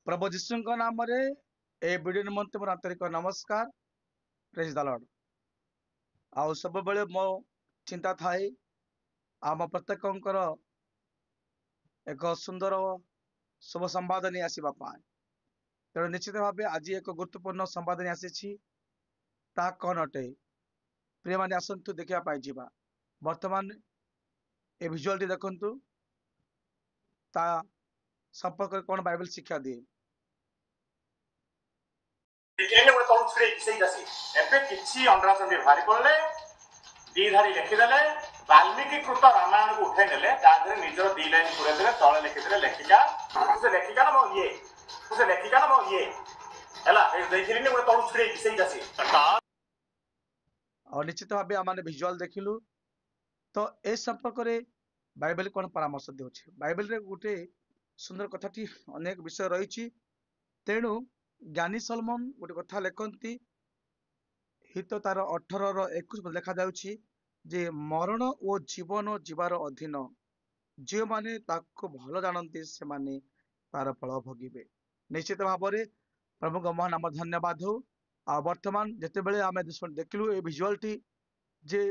प्रभु जीशु नाम रे ए वीडियो निमंते मोर आंतरिक नमस्कार। Praise the Lord. आउ सब बेले मो चिंता थाए आम प्रत्येकंकर एक सुंदर शुभ संवाद नहीं आसीबा पाए। तेणु निश्चित भाव आज एक गुरुत्वपूर्ण संवाद नहीं आसी ता कौन अटे प्रिय माने आसंतु देखिया पाई जिबा। वर्तमान ए विजुअल टी देखंतु ता संपर्क कौन बाइबल शिक्षा दिए। वाल्मीकि कृत रामायण को उठे नेले निजर दी लाइन पूरे देले तळे लिखिदेले लेखिका से लेखिका ना ये से लेखिका ना ये हला ए देखिलिनी गोटे तळु छुड़े किसई जासी और निश्चित भाव आम विजुअल देखिलु तो ए संपर्क रे बाइबल कौन परामर्श देउछि। बाइबल रे गोटे सुंदर कथाटी अनेक विषय रही। तेणु ज्ञानी सलमन गोटे कथा लेखती हित तार 18:21 लिखा जाउछि जे मरण और जीवन जीवार अधीन जो माने ताको भल जानती से माने तार फल भोगिबे। निश्चित भाव में प्रभु का महान नाम धन्यवाद हो। आ वर्तमान जिते बड़े आम देखलु ए विजुअल टी जे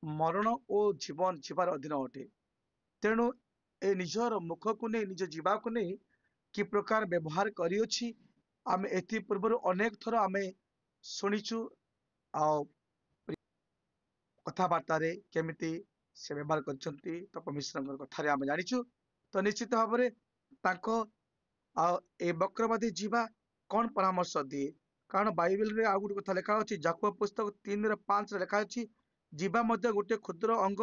मरण और जीवन जीवार अधीन अटे। तेणु ए निजर मुख को नहीं निज जीवा को नहीं कि प्रकार व्यवहार करियोछि आम एथि पूर्व अनेक थर आम शुणीचु आ कथबार्ता केमिति से व्यवहार करछंती तप मिश्र कथारे आम जानिछु। तो निश्चित भाव में ताको ए वक्रवादी जीवा कौन परामर्श दिए कारण बाइबल रे आ गोटे कथा लिखा अछि याकूब पुस्तक 3:5 लिखा अछि जीवा मध्य गोटे क्षुद्र अंग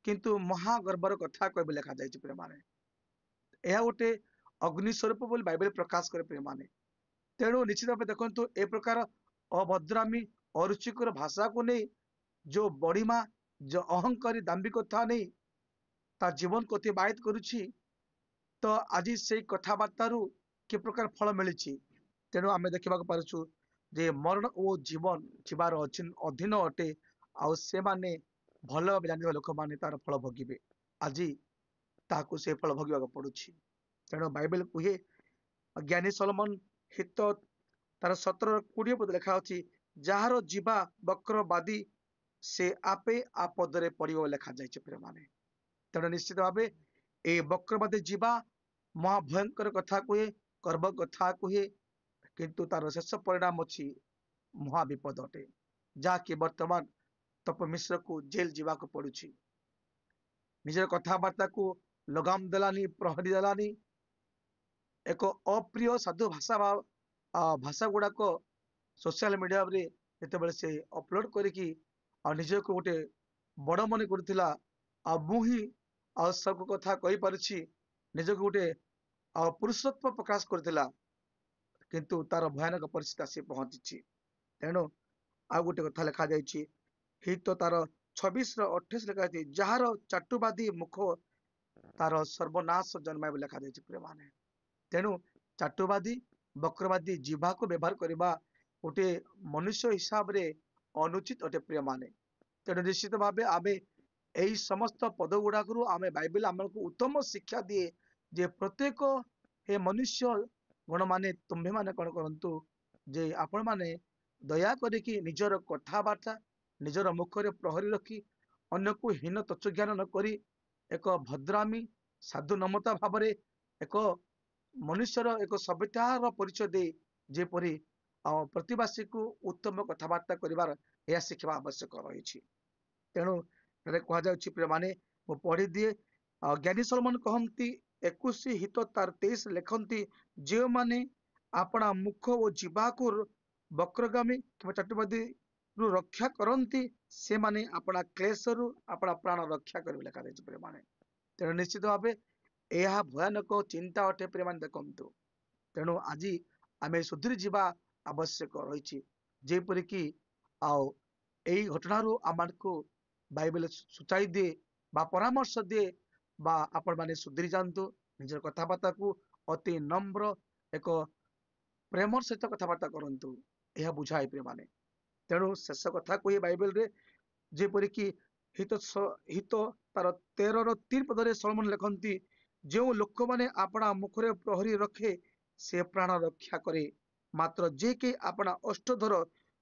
किंतु महागर्भर कथा कहबे लिखा जाय प्रिय माने यह गोटे अग्नि स्वरूप बोली बाइबल प्रकाश करे प्रिय माने। तेणु निश्चित भाव देखंतु ए प्रकार अभद्रामी अरुचिकर भाषा को नहीं जो बड़ीमा जो अहंकारी दाम्भिकता नहीं ता जीवन को अतिबाहित करुछि तो आज से कथबार्ता कि प्रकार फल मिली। तेणु आम देखा पार्छु जे मरण और जीवन जीवार अधीन अटे आउ से माने भल भाव जान लोक मैंने तार फल भोगे आज ताकू से फल भोग पड़ुछि। तेणु बाइबल कहे ज्ञानी सलमन हित तार 17:20 पद लिखा अछि जार जीवा वक्रवादी से आपे आपदरे पड़ो लिखा जाए प्रिय माने। तेणु निश्चित भाव ए वक्रवादी जीवा महाभयंकर कथा कहे गर्व कथा कहे किंतु तार शेष परिणाम अच्छी महाविपद अटे जहाँकि वर्तमान तप मिश्र को जेल जीवाक पड़ुछि। निजर कथबार्ता को लगाम देलानी प्रहरी देलानी एक अप्रिय साधु भाषा भाषा गुड़ाक सोशल मीडिया रे जितेबाला से अपलोड करिकी निज को गोटे बड़ मन करुला मुही सब कथा कही पारुछि निज को गोटे पुरुषत्व प्रकाश करथिला किंतु तार भयानक परिस्थिति आसी पहुंची। तेणु आ गोटे कथा लिखा जाइछि हित तार 26:28 लिखा जाइछि जार चाटुबादी मुख तार सर्वनाश जन्माय लिखा जाइछि प्रिय माने। तेणु चाटुबादी वक्रवादी जीवा को व्यवहार करबा गोटे मनुष्य हिसाब रे अनुचित अटे प्रिय माने। तेणु निश्चित भाव आम यही समस्त पद गुड़ाक आम बाइबल आमको उत्तम शिक्षा दिए जे प्रत्येक हे मनुष्य गण माने तुम्भे माने कौन करंतु जे आपण माने दया करिकी निजर कथबार्ता निजर मुखरे प्रहरी रखी अन्य को हीन तत्वज्ञान न करी एक भद्रामी साधु नमता भाव एक मनुष्यर एक सभ्यतार परिचय दे जेपरी प्रतिवासी को उत्तम कथबार्ता करिवार यह शिखा आवश्यक रही। तेणु कह प्रिय माने वो पढ़ी दिए ज्ञानी सलमन कहती 21 हित तार 23 लिखती जो माने अपना मुख और जीवा को वक्रगामी कि चाटुबादी रक्षा करती से माने अपना क्लेश रु अपना प्राण रक्षा कर लिखा जाए प्रिय माने। तेणु निश्चित भाव यह भयानक चिंता अटे प्रिय माने देखंतु। तेणु आज आम सुधरी जावा आवश्यक रही जेपरी कि यही घटना आमको बाइबल सूचाई दिए बा परामर्श दिए बा आपण माने सुधरी जातु निजर कथबार्ता को अति नम्र एक प्रेमर सहित कथबार्ता करंतु यह बुझाए प्रिय माने। तेणु शेष कथा कहे बाइबल रे जेपरी कि हित हित तार 13:3 पदरे सलमन लिखती जो लोक माने अपना मुखरे प्रहरी रखे से प्राण रक्षा करे मात्र जे के अपना अष्टधर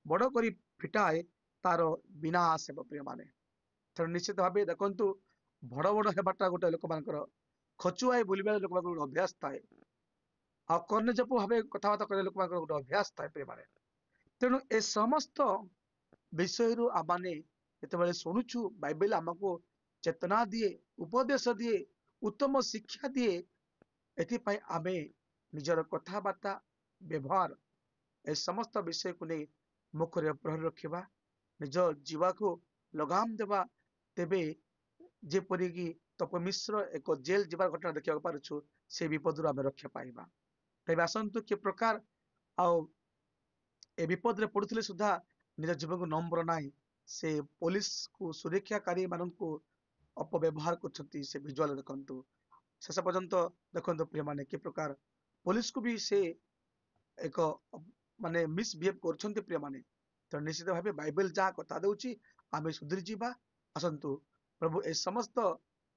बड़ करी फिटाए तार विनाश हेब प्रिय माने तेणु निश्चित भाव देखु बड़ बड़ हेबाटा गोटे लोक मान खचुआई बुलवा लोक गोटे अभ्यास थाए आ कर्णजप भाव कथबार्ता कर लोक गोटे अभ्यास थाए प्रिय माने तेणु ए समस्त विषय आने जिते शुणुचु बाइबल आमको चेतना दिए उपदेश दिए उत्तम शिक्षा दिए एथिपाई आमे निजर कथबार्ता व्यवहार ए समस्त विषय को नहीं मुखरे प्रहरी रखा निज जीवा को लगाम देवा तेबे जेपरी कि तपमिश्र एक जेल जीवार घटना देखा पार्छु से विपद आम रक्षा पाइबा तेज आसतु कि प्रकार ए विपद पड़ुले सुधा निज जीवन को नम्र ना से पुलिस को सुरक्षाकारी मान अपव्यवहार कर विजुअल देखु शेष पर्यंत देखो प्रिय माने कि प्रकार पुलिस को भी से एक माने मिसबिहेव कर प्रिय माने तो निश्चित भाव बाइबल जहाँ कथा दूची आम सुधरी जावा आसतु प्रभु ए समस्त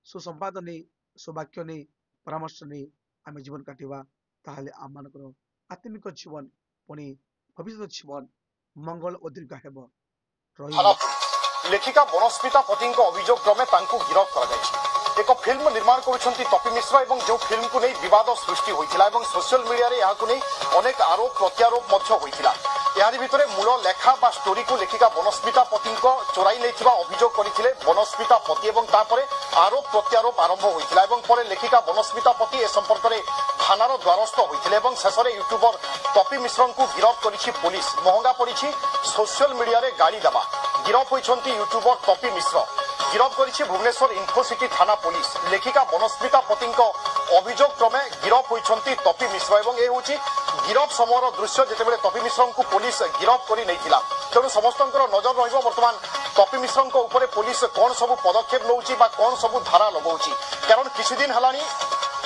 सुसंवाद नहीं सुवाक्य नहीं परामर्श नहीं आम जीवन काटिवा ताहले आम मान आत्मिक जीवन पुणी भविष्य जीवन मंगल और दीर्घ हेब लेखिका बनस्मिता पति अभियोग क्रमे गिरफ कर एक फिल्म निर्माण करुछंती तपी मिश्र एवं जो फिल्म को नहीं विवाद सृष्टि होइथिला एवं सोशल मीडिया रे याकु नहीं अनेक आरोप प्रत्यारोप मध्य होइथिला यारि भितरे मूल लेखा बा स्टोरी को लेखिका बनस्मिता पति चोराई लेथिबा अभियोग करथिले बनस्मिता पति एवं तापरे आरोप प्रत्यारोप आरंभ होइथिला एवं परे लेखिका बनस्मिता पति ए संपर्क रे थानार द्वारस्थ होइथिले एवं शेषरे यूट्यूबर तपी मिश्र को गिरफ करिछि पुलिस महंगा पड़िछि सोशल मीडिया रे गाड़ी दबा गिरफ होइछंती यूट्यूबर तपी मिश्र गिरफ करिछि भुवनेश्वर इन्फोसिटी थाना पुलिस लेखिका बनस्मिता पति अभियोग क्रमे गिरफ होइछंती तपी मिश्र एवं ए होछि गिरफ समयर दृश्य जेतेबेले तपी मिश्र को पुलिस गिरफ करि नैथिला तेणु समस्तंकर नजर रहिबो वर्तमान तपी मिश्र ऊपर पुलिस कौन सब पदक्षेप नौछि बा कौन सब धारा लगाउछि कारण किछि दिन हलानी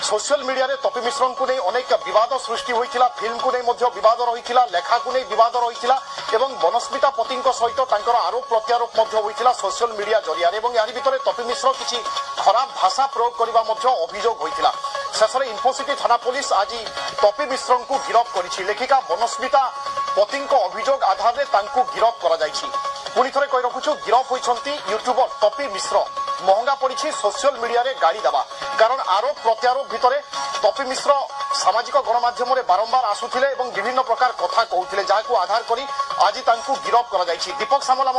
सोशल मीडिया रे तपी मिश्र को नहीं अनेक विवाद सृष्टि होइथिला फिल्म को नहीं मध्य विवाद रहिथिला लेखा को नहीं विवाद रहिथिला एवं बनस्मिता पति सहित तांकर आरोप प्रत्यारोप मध्य होइथिला सोशल मीडिया जरिया एवं यारि भितरे तपी मिश्र किछि खराब भाषा प्रयोग करबा मध्य अभियोग होइथिला शेषरे इन्फोसिटी थाना पुलिस आज तपी मिश्र को गिरफ करिछि लेखिका बनस्मिता पति अभियोग आधार में गिरफ करा जाइछि पुणी थे कही रखुछु गिरफ होइछंती यूट्यूबर तपी मिश्र महंगा पड़ी सोशल मीडिया रे गाड़ी दबा कारण आरोप प्रत्यारोप भितर तपी मिश्र सामाजिक गणमाध्यम बारंबार आसुथिले एवं विभिन्न प्रकार कथा कहूथिले जाहाकु आधार करी आज तांकु गिरफ करा जाइछि दीपक सामल